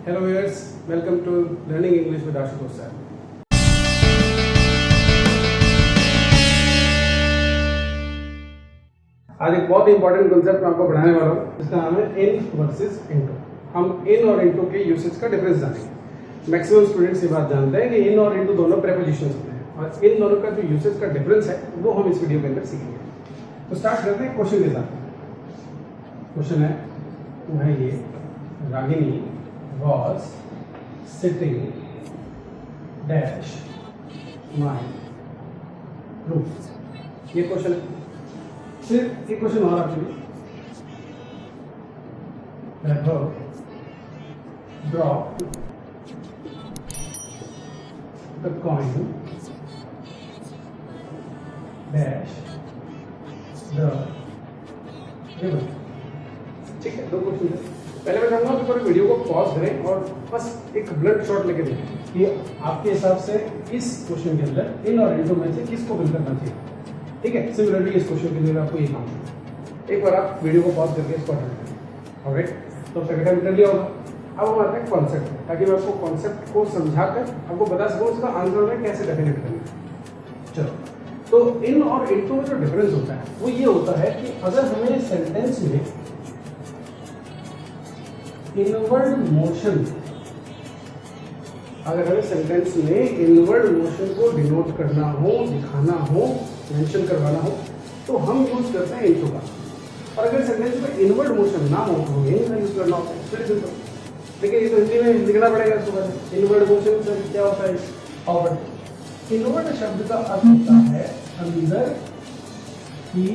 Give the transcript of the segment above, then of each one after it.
Hello viewers, welcome to learning English with Ashutosh sir. आज एक बहुत इंपॉर्टेंट कॉन्सेप्ट मैं आपको पढ़ाने वाला हूँ, जिसका नाम है इन वर्सेस इनटू। हम इन और इनटू के यूसेज का डिफरेंस जानेंगे। मैक्सिमम स्टूडेंट्स ये बात जानते हैं कि इन और इनटू दोनों प्रेपोजिशंस होते हैं, और इन दोनों का जो यूसेज का डिफरेंस है वो हम इस वीडियो के अंदर सीखेंगे। तो स्टार्ट करते हैं क्वेश्चन के साथ। क्वेश्चन है वो है ये, Ragini was sitting dash my room। ये क्वेश्चन है। फिर एक क्वेश्चन और आपके लिए, drop the coin dash the river। ठीक है, दो क्वेश्चन है। पहले मैं चाहूंगा कि वीडियो को पॉज करें और बस एक ब्लड शॉट लेके देखें कि आपके हिसाब से इस क्वेश्चन के अंदर इन और इनटू में से किसको फिल करना चाहिए। ठीक है, सिमिलरली इस क्वेश्चन के लिए आपको ये काम है। एक बार आप वीडियो को पॉज करके इसको अटेंड करें। ऑलराइट, तो अटेंड कर लिया होगा। अब हम आते हैं कॉन्सेप्ट, ताकि मैं आपको कॉन्सेप्ट को समझाकर आपको बता सकूँ उसका आंसर में कैसे डेफिनेट करना। चलो, तो इन और इनटू में जो डिफरेंस होता है वो ये होता है कि अगर हमें सेंटेंस में इनवर्ड मोशन, अगर हमें सेंटेंस में इनवर्ड मोशन को डिनोट करना हो, दिखाना हो, मेंशन करवाना हो, तो हम यूज करते हैं इनटू का। और अगर सेंटेंस में इनवर्ड मोशन ना हो तो हमें इन का यूज करना होता है। फिर देखिए, ये तो हिंदी में लिखना पड़ेगा इसको पहले। इनवर्ड मोशन से क्या होता है? आउटवर्ड। इनवर्ड शब्द का अर्थ होता है अंदर की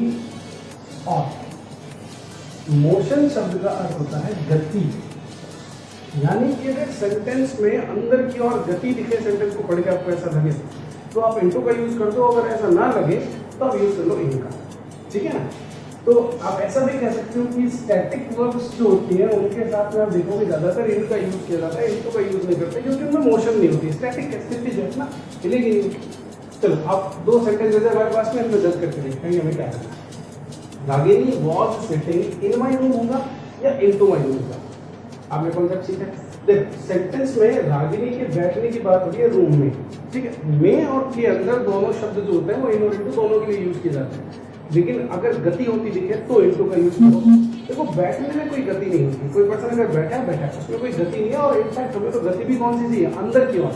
और। मोशन शब्द का अर्थ होता है गति। यानी कि अगर सेंटेंस में अंदर की ओर गति दिखे, सेंटेंस को पढ़ के आपको ऐसा लगे तो आप इनटू का यूज कर दो। अगर ऐसा ना लगे तो आप यूज कर लो इन का। ठीक है ना? तो आप ऐसा भी कह सकते हो कि स्टैटिक वर्ब्स जो होती है उनके साथ में आप देखोगे ज्यादातर इन का यूज किया जाता है, इनटू का यूज नहीं करते, क्योंकि उनमें मोशन नहीं होती। स्टैटिक स्थिति जो है ना, हिलेगी नहीं। चलो, आप दो सेंटेंस जैसे हमारे पास में जज करके देखेंगे हमें क्या करना। Ragini was sitting in my room होगा या इनटू माई रूम होगा? आपने कॉन्सेप्ट सीखा है। देखो, सेंटेंस में रागिनी के बैठने की बात होती है रूम में। ठीक है, में और के अंदर दोनों शब्द जो होते हैं वो इन और इनटू दोनों के लिए यूज किए जाते हैं। लेकिन अगर गति होती दिखे तो इनटू का यूज करो। देखो, बैठने में कोई गति नहीं होती। कोई पर्सन अगर बैठा है उसमें कोई गति नहीं है। और इनफैक्ट हमें तो गति भी कौन सी चाहिए? अंदर की ओर।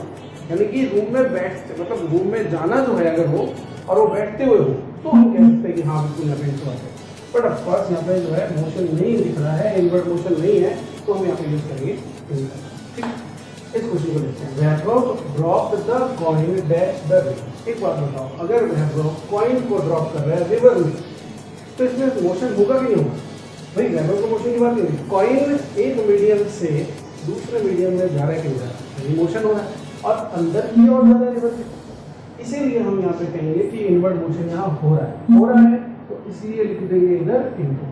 यानी कि रूम में बैठ, मतलब रूम में जाना जो है अगर हो और वो बैठते हुए हो, तो हम कह सकते हैं कि हाँ बिल्कुल यहाँ पे इनटू आता है। बट ऑफकोर्स यहाँ पे जो है मोशन नहीं दिख रहा है, इनवर्ड मोशन नहीं है, तो हम यहाँ पे यूज करेंगे इनका। ठीक, इस क्वेश्चन को देखते हैं। Vaibhav drop the coin dash the river. एक बात बताओ, अगर वैभव कॉइन को ड्रॉप कर रहा है रिवर में, तो इसमें मोशन होगा कि नहीं होगा? भाई, वैभव को मोशन की बात नहीं होगी। कॉइन एक मीडियम से दूसरे मीडियम में जा रहा है कि नहीं जा रहा है, मोशन हो रहा है और अंदर की ओर जा रहा है रिवर से। इसीलिए हम यहाँ पे कहेंगे कि इनवर्ड मोशन यहाँ हो रहा है, तो इसलिए लिख देंगे इधर इनटू।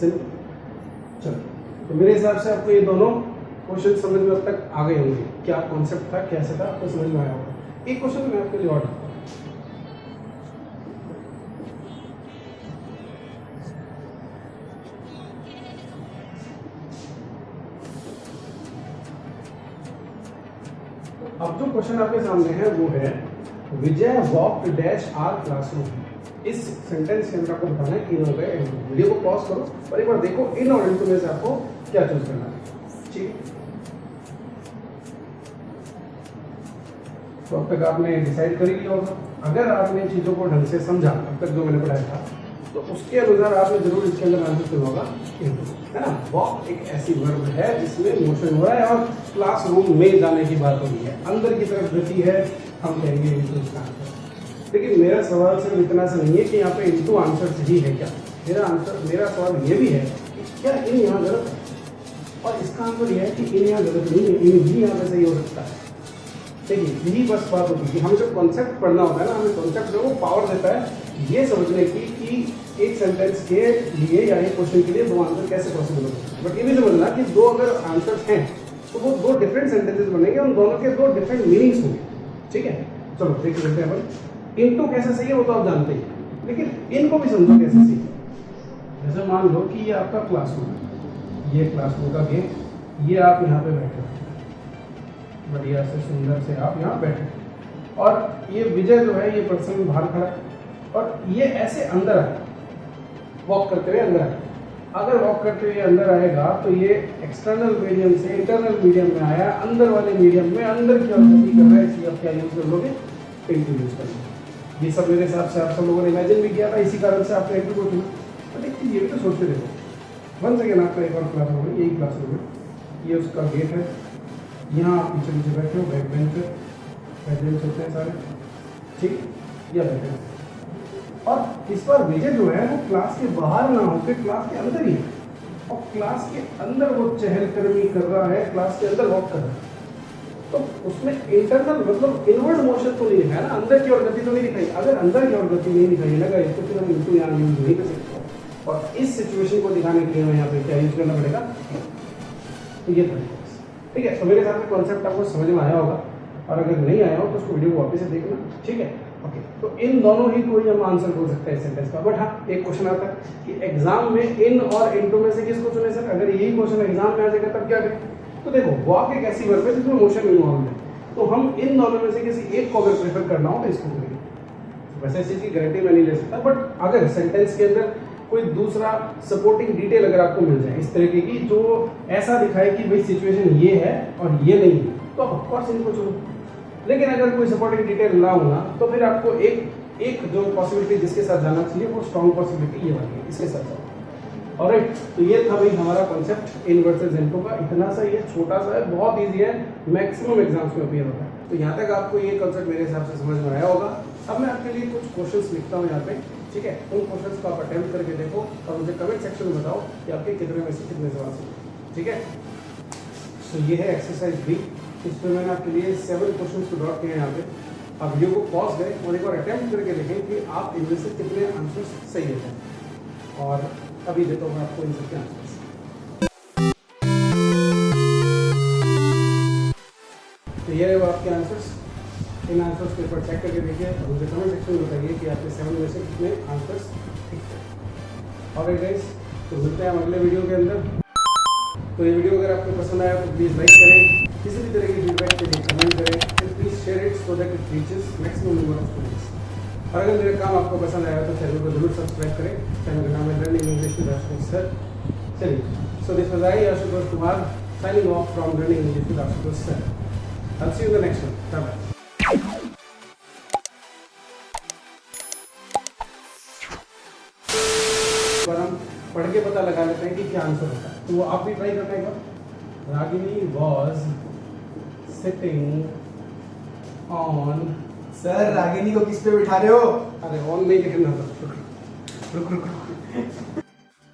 चलो, तो मेरे हिसाब से आपको ये दोनों क्वेश्चन समझ में अब तक आ गए होंगे। क्या कॉन्सेप्ट था, कैसे था, आपको समझ में आया होगा। एक क्वेश्चन मैं आपके लिए और डालता हूं। अब जो क्वेश्चन आपके सामने है वो है, विजय वॉक्ड डैश आर क्लासरूम। इस सेंटेंस के अंदर आपको बताना है इन हो गए। वीडियो को पॉज करो और एक बार देखो इन और इनटू में से आपको क्या चूज करना है। ठीक है, तो अब तक आपने डिसाइड कर ही लिया होगा। अगर आपने चीजों को ढंग से समझा अब तक जो मैंने पढ़ाया था, तो उसके अनुसार आपने जरूर इसके अंदर आंसर चुना होगा इनटू, है ना? वॉक एक ऐसी वर्ब है जिसमें मोशन हो रहा है और क्लासरूम में जाने की बात हो रही है, अंदर की तरफ गति है, हम कहेंगे इनटू इसका आंसर। लेकिन मेरा सवाल सिर्फ इतना सा नहीं है कि यहाँ पे इनटू आंसर सही है क्या। मेरा सवाल ये भी है कि क्या इन यहाँ गलत है, और इसका आंसर यह है कि इन यहाँ गलत नहीं है, इन भी यहाँ पे सही हो सकता है। देखिए, यही बस बात होती है कि हमें जब कॉन्सेप्ट पढ़ना होता है ना, हमें कॉन्सेप्ट जो वो पावर देता है ये समझने की कि एक सेंटेंस के लिए या एक क्वेश्चन के लिए दो आंसर कैसे पॉसिबल हो सकते हैं। बट ये भी समझना कि दो अगर आंसर्स हैं तो वो दो डिफरेंट सेंटेंसेस बनेंगे, उन दोनों के दो डिफरेंट मीनिंग्स होंगे। ठीक है, चलो देख लेते हैं अपन। इनटू कैसे सही है वो तो आप जानते ही, लेकिन इनको भी समझो कैसे सही है। जैसे मान लो कि ये आपका क्लासरूम है, ये क्लासरूम का गेट ये आप यहाँ पे बैठे हो, बढ़िया से सुंदर से आप यहाँ बैठे, और ये विजय जो है ये पर्सन बाहर खड़ा है, और ये ऐसे अंदर आए, वॉक करते हुए अंदर आए। अगर वॉक करते हुए अंदर आएगा तो ये एक्सटर्नल मीडियम से इंटरनल मीडियम में आया, अंदर वाले मीडियम में अंदर की ओर गति कर रहा है, इसलिए आप क्या यूज कर लोगे, इंटू यूज कर लोगे। ये सब मेरे हिसाब से आप सब लोगों ने इमेजिन भी किया था, इसी कारण से आपने इंटू को चुना। बट एक चीज ये भी तो सोचते देखो, वन सेकेंड आपका एक और क्लासरूम है, यही क्लासरूम है, ये उसका गेट है, यहाँ आप पीछे पीछे बैठे हो, बैक बेंच होते हैं सारे, ठीक, या बैठे हो। और इस बार विजय जो है वो क्लास के बाहर ना होकर क्लास के अंदर ही है, और क्लास के अंदर वो चहलकदमी कर रहा है, क्लास के अंदर वॉक कर रहा है। तो उसमें इंटरनल मतलब इनवर्ड मोशन तो नहीं है ना, अंदर की ओर गति तो नहीं दिखाई। अगर अंदर की ओर गति नहीं दिखाई लगा तो फिर हम इनटू यहाँ यूज नहीं कर सकते। और इस सिचुएशन को दिखाने के लिए हमें यहाँ पे क्या यूज करना पड़ेगा, तो ये था, ठीक है। तो मेरे हिसाब से कॉन्सेप्ट आपको समझ में आया होगा, और अगर नहीं आया हो तो उसको वीडियो को वापस से देखना, ठीक है। ओके, तो इन दोनों ही को ही हम आंसर बोल सकते हैं इस सेंटेंस का। बट हाँ, एक क्वेश्चन आता है कि एग्जाम में इन और इनटू में से किसको चुने सर? अगर यही क्वेश्चन एग्जाम में आ जाएगा तब क्या करें? तो देखो, वॉक एक ऐसी वर्ब है जिसमें मोशन इन्वॉल्व है, तो हम इन दोनों में से किसी एक को अगर प्रेफर करना हो तो इसको करेंगे। वैसे इस चीज़ की गारंटी मैं नहीं ले सकता, बट अगर सेंटेंस के अंदर कोई दूसरा सपोर्टिंग डिटेल अगर आपको मिल जाए इस तरीके की जो ऐसा दिखाए कि भाई सिचुएशन ये है और ये नहीं है, तो ऑफकोर्स इनको चुनो। लेकिन अगर कोई सपोर्टिंग डिटेल ना होना तो फिर आपको एक जो पॉसिबिलिटी जिसके साथ जाना चाहिए वो स्ट्रॉन्ग पॉसिबिलिटी ये वाली है, इसके साथ जाओ। ऑलराइट, तो ये था भाई हमारा कॉन्सेप्ट इन वर्सेस इनटू का। इतना सा ये छोटा सा है, बहुत ईजी है, मैक्सिमम एग्जाम्स में अपीयर होता है। तो यहाँ तक आपको ये कॉन्सेप्ट मेरे हिसाब से समझ में आया होगा। अब मैं आपके लिए कुछ क्वेश्चंस लिखता हूँ यहाँ पे, ठीक है। उन क्वेश्चंस को आप अटेम्प्ट करके देखो और मुझे कमेंट सेक्शन में बताओ कि आपके कितने में से कितने सवाल से, ठीक है। सो ये है एक्सरसाइज बी, इसमें मैंने आपके लिए 7 क्वेश्चंस को ड्रॉ किए हैं यहाँ पे। आप वीडियो को पॉज करें और एक बार अटेम्प्ट करके देखें कि आप इनमें से कितने आंसर्स सही देते हैं, और अभी देता हूँ मैं आपको इन सबके आंसर्स। तो ये है आपके आंसर्स। इन आंसर्स के ऊपर चेक करके देखिए और मुझे कमेंट सेक्शन में बताइए कि आपके 7 में से कितने आंसर्स ठीक थे। ऑलराइट गाइस, तो मिलते हैं हम अगले वीडियो के अंदर। तो ये वीडियो अगर आपको पसंद आया तो प्लीज़ लाइक करें, किसी भी तरह की फीडबैक के लिए कमेंट करें, फिर please share it so that it reaches maximum number of students. और अगर मेरा काम आपको पसंद आया तो चैनल को जरूर सब्सक्राइब करें। चैनल का नाम है learning English with Ashutosh sir. चलिए, so this was I Ashutosh Kumar signing off from learning English with Ashutosh sir. I'll see you in the next one. Bye bye. पर हम पढ़ के पता लगा लेते हैं कि क्या आंसर होता है, तो वो आप भी ट्राई करना एक बार। Ragini was sitting on. Sir Ragini को किस पे बिठा रहे हो? अरे ऑन नहीं लिखना था, रुक रुक रुक।